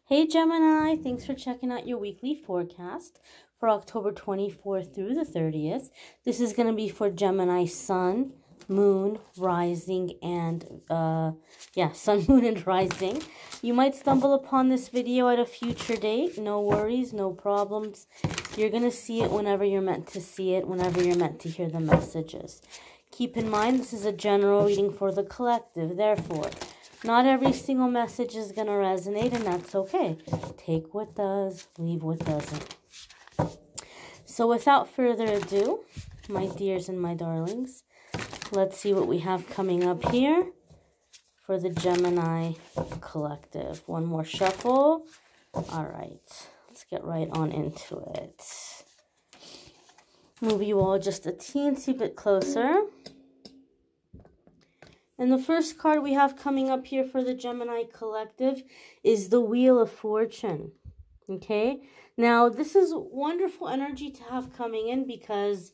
Hey Gemini, thanks for checking out your weekly forecast for October 24th through the 30th. This is going to be for Gemini Sun, Moon, Rising, and Sun, Moon, and Rising. You might stumble upon this video at a future date. No worries, no problems. You're going to see it whenever you're meant to see it, whenever you're meant to hear the messages. Keep in mind, this is a general reading for the collective. Therefore, not every single message is going to resonate, and that's okay. Take what does, leave what doesn't. So without further ado, my dears and my darlings, let's see what we have coming up here for the Gemini collective. One more shuffle. All right, let's get right on into it. Move you all just a teensy bit closer. And the first card we have coming up here for the Gemini collective is the Wheel of Fortune. Okay, now this is wonderful energy to have coming in because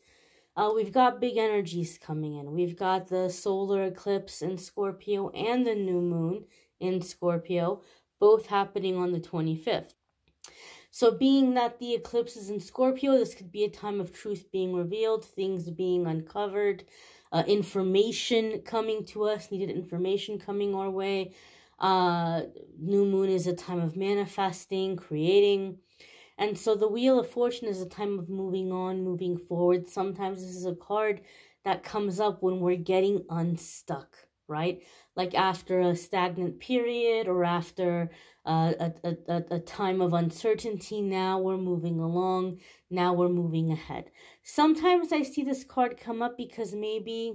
we've got big energies coming in. We've got the solar eclipse in Scorpio and the new moon in Scorpio, both happening on the 25th. So being that the eclipse is in Scorpio, this could be a time of truth being revealed, things being uncovered, information coming to us, needed information coming our way. New moon is a time of manifesting, creating. And so the Wheel of Fortune is a time of moving on, moving forward. Sometimes this is a card that comes up when we're getting unstuck, right? Like after a stagnant period or after a time of uncertainty. Now we're moving along. Now we're moving ahead. Sometimes I see this card come up because maybe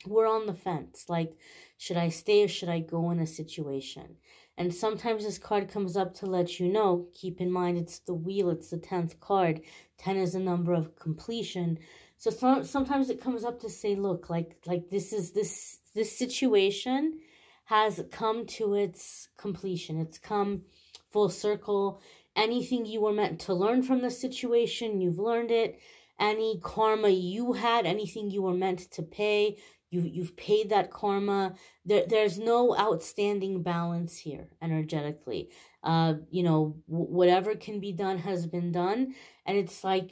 we're on the fence. Like, should I stay or should I go in a situation? And sometimes this card comes up to let you know, keep in mind it's the wheel, it's the 10th card. 10 is a number of completion. So sometimes it comes up to say, look, like this situation has come to its completion. It's come full circle. Anything you were meant to learn from the situation, you've learned it. Any karma you had, anything you were meant to pay, you've paid that karma. There's no outstanding balance here energetically. Whatever can be done has been done. And it's like,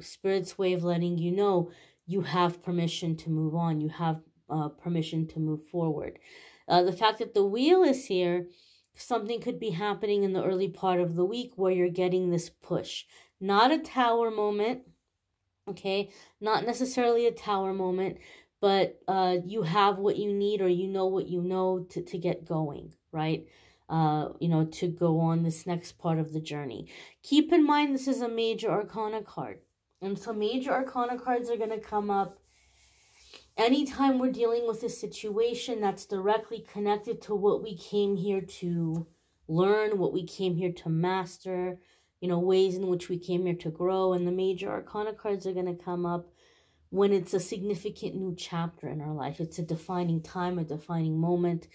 Spirit's way of letting you know you have permission to move on. You have permission to move forward. The fact that the wheel is here, something could be happening in the early part of the week where you're getting this push. Not a tower moment, okay? Not necessarily a tower moment, but you have what you need, or you know what you know to get going, right? To go on this next part of the journey. Keep in mind, this is a major arcana card. And so major arcana cards are going to come up anytime we're dealing with a situation that's directly connected to what we came here to learn, what we came here to master, ways in which we came here to grow. And the major arcana cards are going to come up when it's a significant new chapter in our life. It's a defining time, a defining moment.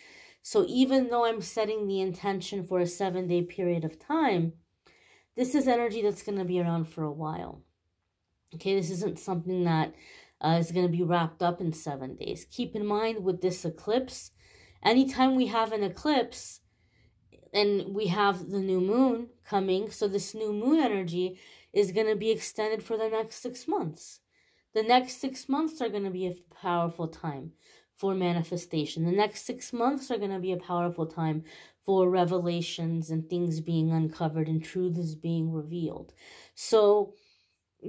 So even though I'm setting the intention for a 7-day period of time, this is energy that's going to be around for a while. Okay, this isn't something that is going to be wrapped up in 7 days. Keep in mind with this eclipse, anytime we have an eclipse and we have the new moon coming, so this new moon energy is going to be extended for the next 6 months. The next 6 months are going to be a powerful time for manifestation. The next 6 months are going to be a powerful time for revelations and things being uncovered and truths being revealed. So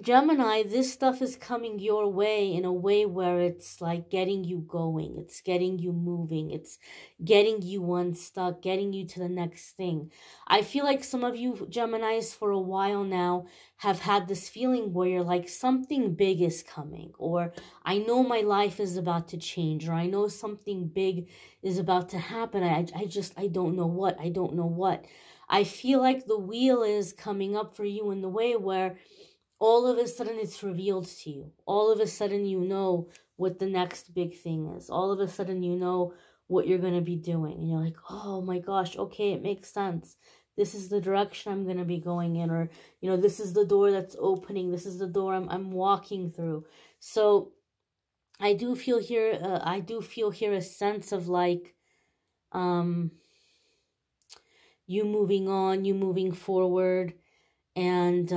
Gemini, this stuff is coming your way in a way where it's like getting you going. It's getting you moving. It's getting you unstuck, getting you to the next thing. I feel like some of you Geminis for a while now have had this feeling where you're like, something big is coming, or I know my life is about to change, or I know something big is about to happen. I don't know what. I don't know what. I feel like the wheel is coming up for you in the way where all of a sudden it's revealed to you. All of a sudden you know what the next big thing is. All of a sudden you know what you're going to be doing. And you're like, oh my gosh, okay, it makes sense. This is the direction I'm going to be going in. Or, this is the door that's opening. This is the door I'm walking through. So I do feel here a sense of like, you moving on, you moving forward, and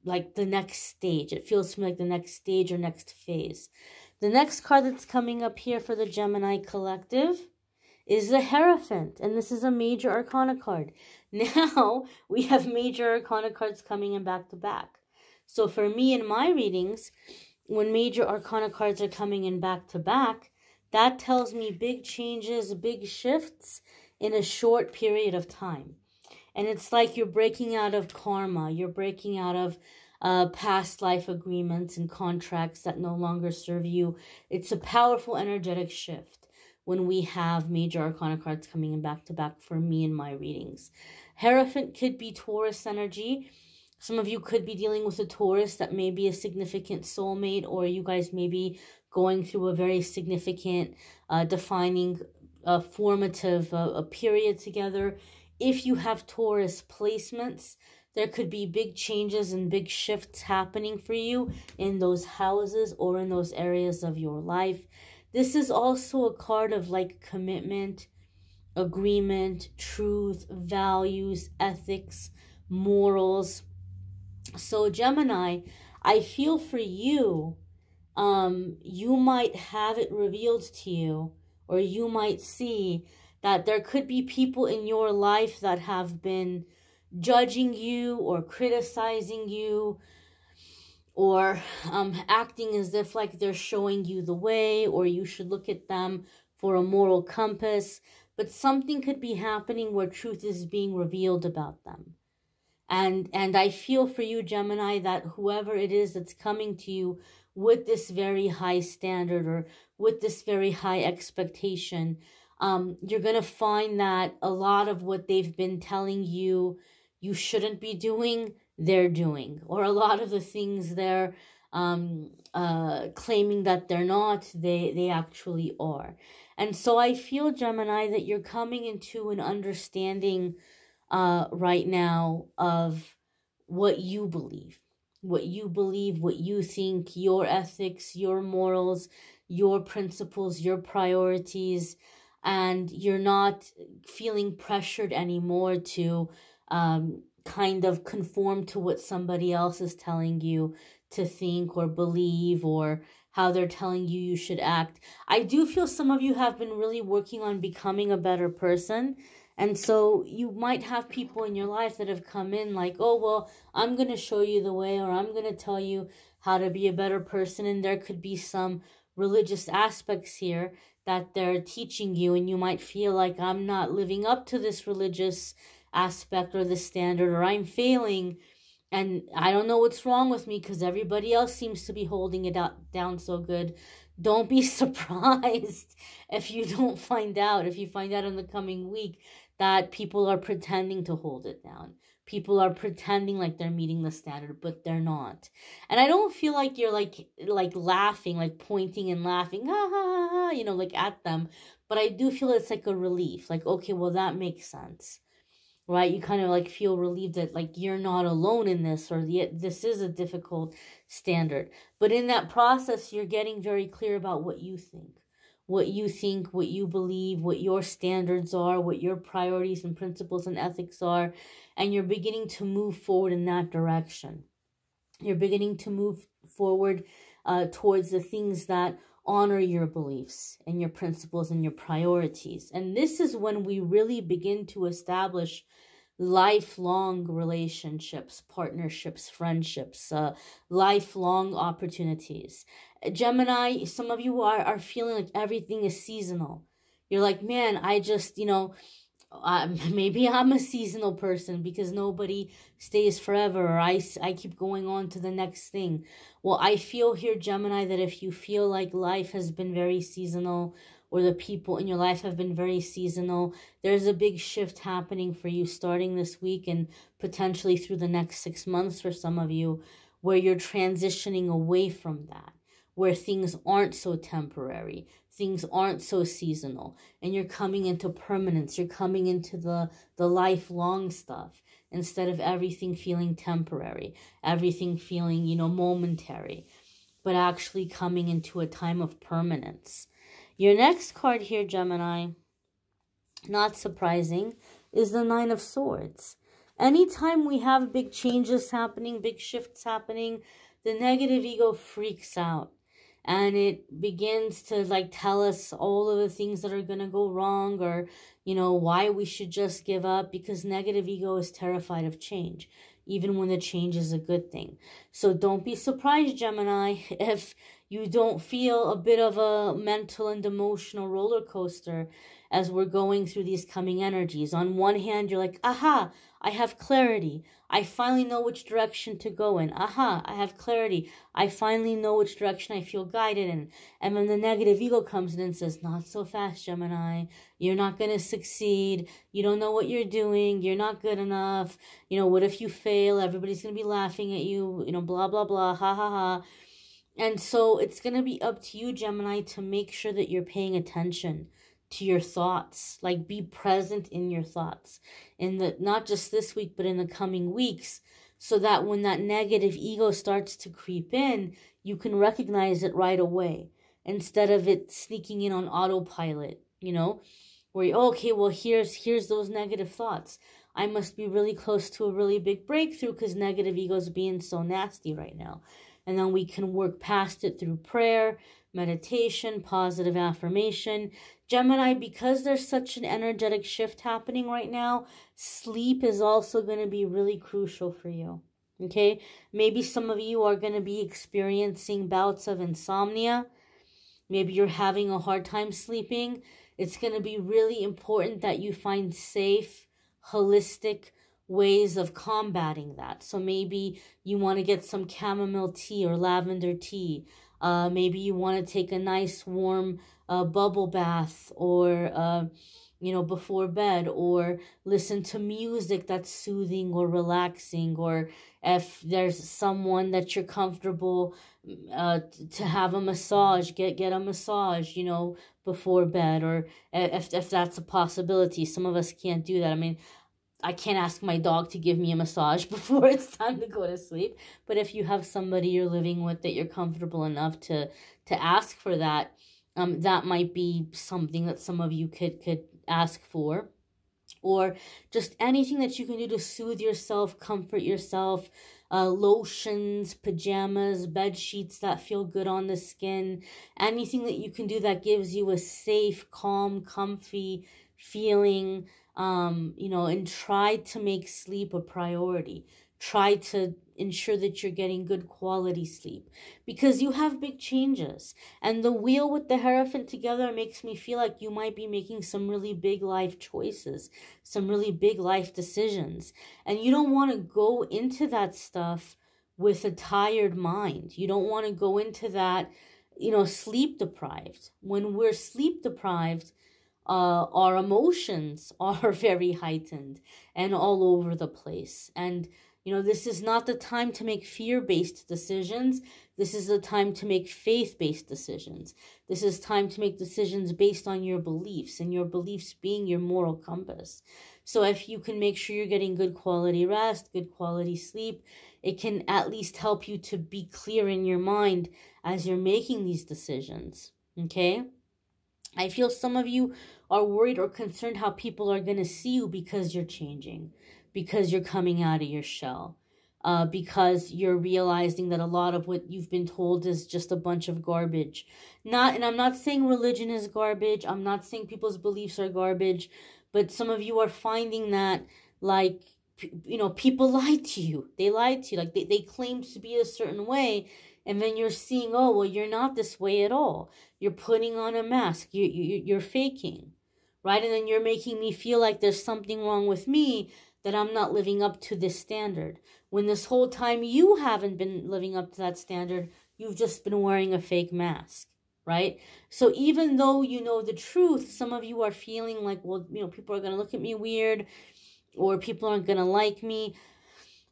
like the next stage. It feels to me like the next stage or next phase. The next card that's coming up here for the Gemini collective is the Hierophant, and this is a major arcana card. Now we have major arcana cards coming in back to back. So for me in my readings, when major arcana cards are coming in back to back, that tells me big changes, big shifts in a short period of time. And it's like you're breaking out of karma. You're breaking out of past life agreements and contracts that no longer serve you. It's a powerful energetic shift when we have major arcana cards coming in back to back for me in my readings. Hierophant could be Taurus energy. Some of you could be dealing with a Taurus that may be a significant soulmate, or you guys may be going through a very significant, defining, formative period together. If you have Taurus placements, there could be big changes and big shifts happening for you in those houses or in those areas of your life. This is also a card of like commitment, agreement, truth, values, ethics, morals. So Gemini, I feel for you, you might have it revealed to you, or you might see that there could be people in your life that have been judging you or criticizing you, or acting as if like they're showing you the way, or you should look at them for a moral compass. But something could be happening where truth is being revealed about them. And I feel for you, Gemini, that whoever it is that's coming to you with this very high standard or with this very high expectation, you're going to find that a lot of what they've been telling you you shouldn't be doing, they're doing. Or a lot of the things they're claiming that they're not, they actually are. And so I feel, Gemini, that you're coming into an understanding right now of what you believe, what you think, your ethics, your morals, your principles, your priorities, and you're not feeling pressured anymore to kind of conform to what somebody else is telling you to think or believe, or how they're telling you you should act. I do feel some of you have been really working on becoming a better person. And so you might have people in your life that have come in like, oh, well, I'm going to show you the way, or I'm going to tell you how to be a better person. And there could be some religious aspects here that they're teaching you, and you might feel like, I'm not living up to this religious aspect or this standard, or I'm failing, and I don't know what's wrong with me because everybody else seems to be holding it down so good. Don't be surprised if you don't find out, if you find out in the coming week that people are pretending to hold it down. People are pretending like they're meeting the standard, but they're not. And I don't feel like you're like laughing, like pointing and laughing, ha, ha, ha, ha, you know, like at them. But I do feel it's like a relief. Like, okay, well, that makes sense, right? You kind of like feel relieved that like you're not alone in this, or this is a difficult standard. But in that process, you're getting very clear about what you think, what you believe, what your standards are, what your priorities and principles and ethics are, and you're beginning to move forward in that direction. You're beginning to move forward towards the things that honor your beliefs and your principles and your priorities. And this is when we really begin to establish lifelong relationships, partnerships, friendships, lifelong opportunities. Gemini, some of you are feeling like everything is seasonal. You're like, man, I just, maybe I'm a seasonal person because nobody stays forever, or I keep going on to the next thing. Well, I feel here, Gemini, that if you feel like life has been very seasonal, or the people in your life have been very seasonal, there's a big shift happening for you starting this week and potentially through the next 6 months for some of you, where you're transitioning away from that, where things aren't so temporary, things aren't so seasonal, and you're coming into permanence, you're coming into the lifelong stuff, instead of everything feeling temporary, everything feeling, momentary, but actually coming into a time of permanence. Your next card here, Gemini, not surprising, is the Nine of Swords. Anytime we have big changes happening, big shifts happening, the negative ego freaks out. And it begins to like tell us all of the things that are going to go wrong, or, you know, why we should just give up, because negative ego is terrified of change, even when the change is a good thing. So don't be surprised, Gemini, if you don't feel a bit of a mental and emotional roller coaster as we're going through these coming energies. On one hand, you're like, aha, I have clarity. I finally know which direction to go in. Aha, I have clarity. I finally know which direction I feel guided in. And then the negative ego comes in and says, not so fast, Gemini. You're not going to succeed. You don't know what you're doing. You're not good enough. You know, what if you fail? Everybody's going to be laughing at you. You know, blah, blah, blah, ha, ha, ha. And so it's going to be up to you, Gemini, to make sure that you're paying attention to your thoughts. Like, be present in your thoughts, in the, not just this week, but in the coming weeks, so that when that negative ego starts to creep in, you can recognize it right away, instead of it sneaking in on autopilot, you know, where you, okay, well, here's those negative thoughts. I must be really close to a really big breakthrough because negative ego's being so nasty right now. And then we can work past it through prayer, meditation, positive affirmation. Gemini, because there's such an energetic shift happening right now, sleep is also going to be really crucial for you. Okay? Maybe some of you are going to be experiencing bouts of insomnia. Maybe you're having a hard time sleeping. It's going to be really important that you find safe, holistic ways of combating that. So maybe you want to get some chamomile tea or lavender tea. Maybe you want to take a nice warm bubble bath, or, you know, before bed, or listen to music that's soothing or relaxing, or if there's someone that you're comfortable to have a massage, get a massage, you know, before bed, or if that's a possibility. Some of us can't do that. I mean, I can't ask my dog to give me a massage before it's time to go to sleep. But if you have somebody you're living with that you're comfortable enough to ask for that, that might be something that some of you could ask for. Or just anything that you can do to soothe yourself, comfort yourself. Lotions, pajamas, bed sheets that feel good on the skin. Anything that you can do that gives you a safe, calm, comfy feeling. You know, and try to make sleep a priority. Try to ensure that you're getting good quality sleep, because you have big changes. And the wheel with the Hierophant together makes me feel like you might be making some really big life choices, some really big life decisions. And you don't want to go into that stuff with a tired mind. You don't want to go into that, you know, sleep deprived. When we're sleep deprived, our emotions are very heightened and all over the place. And, you know, this is not the time to make fear-based decisions. This is the time to make faith-based decisions. This is time to make decisions based on your beliefs, and your beliefs being your moral compass. So if you can make sure you're getting good quality rest, good quality sleep, it can at least help you to be clear in your mind as you're making these decisions. Okay? I feel some of you are worried or concerned how people are going to see you because you're changing, because you're coming out of your shell, because you're realizing that a lot of what you've been told is just a bunch of garbage. And I'm not saying religion is garbage. I'm not saying people's beliefs are garbage, but some of you are finding that, like, you know, people lied to you. They lied to you. Like, they claimed to be a certain way. And then you're seeing, oh, well, you're not this way at all. You're putting on a mask. You're faking, right? And then you're making me feel like there's something wrong with me, that I'm not living up to this standard. When this whole time you haven't been living up to that standard, you've just been wearing a fake mask, right? So even though you know the truth, some of you are feeling like, well, you know, people are going to look at me weird, or people aren't going to like me.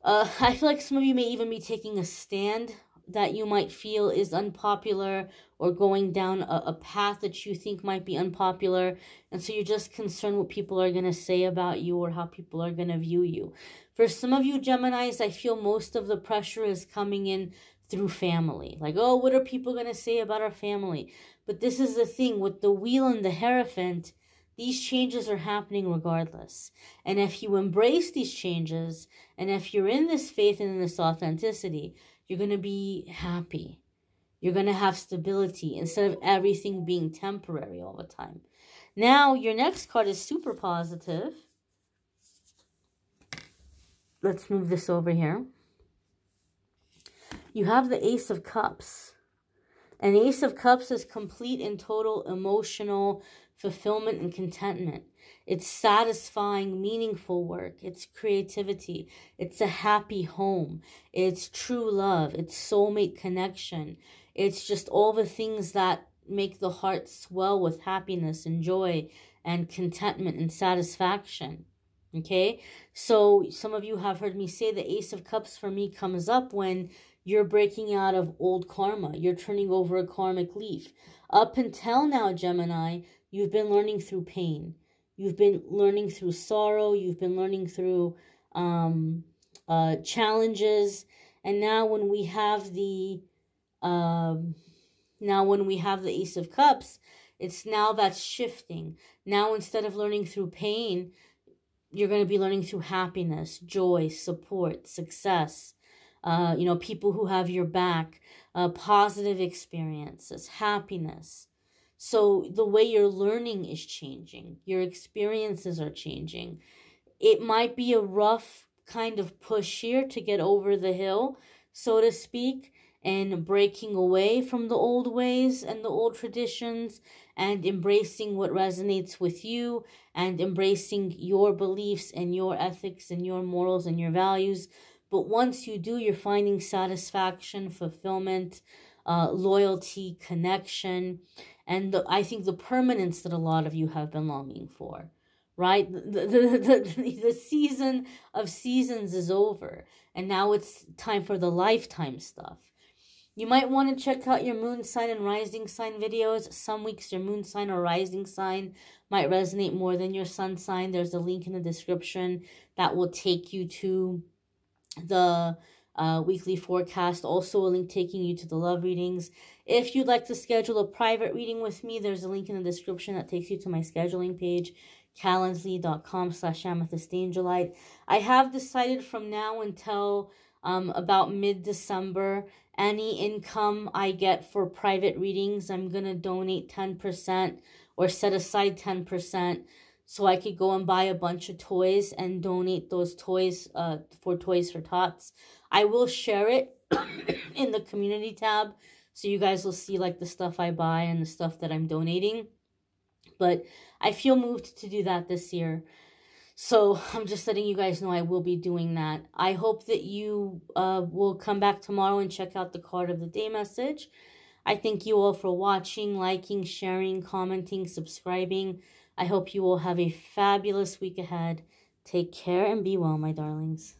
I feel like some of you may even be taking a stand that you might feel is unpopular, or going down a path that you think might be unpopular. And so you're just concerned what people are going to say about you, or how people are going to view you. For some of you Geminis, I feel most of the pressure is coming in through family. Like, oh, what are people going to say about our family? But this is the thing with the wheel and the Hierophant. These changes are happening regardless. And if you embrace these changes, and if you're in this faith and in this authenticity, you're going to be happy. You're going to have stability instead of everything being temporary all the time. Now, your next card is super positive. Let's move this over here. You have the Ace of Cups. An Ace of Cups is complete and total emotional fulfillment and contentment. It's satisfying, meaningful work. It's creativity. It's a happy home. It's true love. It's soulmate connection. It's just all the things that make the heart swell with happiness and joy and contentment and satisfaction. Okay? So some of you have heard me say the Ace of Cups for me comes up when you're breaking out of old karma. You're turning over a karmic leaf. Up until now, Gemini, you've been learning through pain. You've been learning through sorrow. You've been learning through challenges. And now when we have the Ace of Cups, it's now that's shifting. Now instead of learning through pain, you're going to be learning through happiness, joy, support, success. People who have your back, positive experiences, happiness. So the way you're learning is changing. Your experiences are changing. It might be a rough kind of push here to get over the hill, so to speak, and breaking away from the old ways and the old traditions and embracing what resonates with you and embracing your beliefs and your ethics and your morals and your values. But once you do, you're finding satisfaction, fulfillment, loyalty, connection, and I think the permanence that a lot of you have been longing for, right? The season of seasons is over, and now it's time for the lifetime stuff. You might want to check out your moon sign and rising sign videos. Some weeks your moon sign or rising sign might resonate more than your sun sign. There's a link in the description that will take you to the weekly forecast, also a link taking you to the love readings. If you'd like to schedule a private reading with me, there's a link in the description that takes you to my scheduling page, calendly.com/amethystangelite. I have decided from now until about mid-December, any income I get for private readings, I'm going to donate 10% or set aside 10% so I could go and buy a bunch of toys and donate those toys for Toys for Tots. I will share it in the community tab, so you guys will see like the stuff I buy and the stuff that I'm donating. But I feel moved to do that this year. So I'm just letting you guys know I will be doing that. I hope that you will come back tomorrow and check out the card of the day message. I thank you all for watching, liking, sharing, commenting, subscribing. I hope you all have a fabulous week ahead. Take care and be well, my darlings.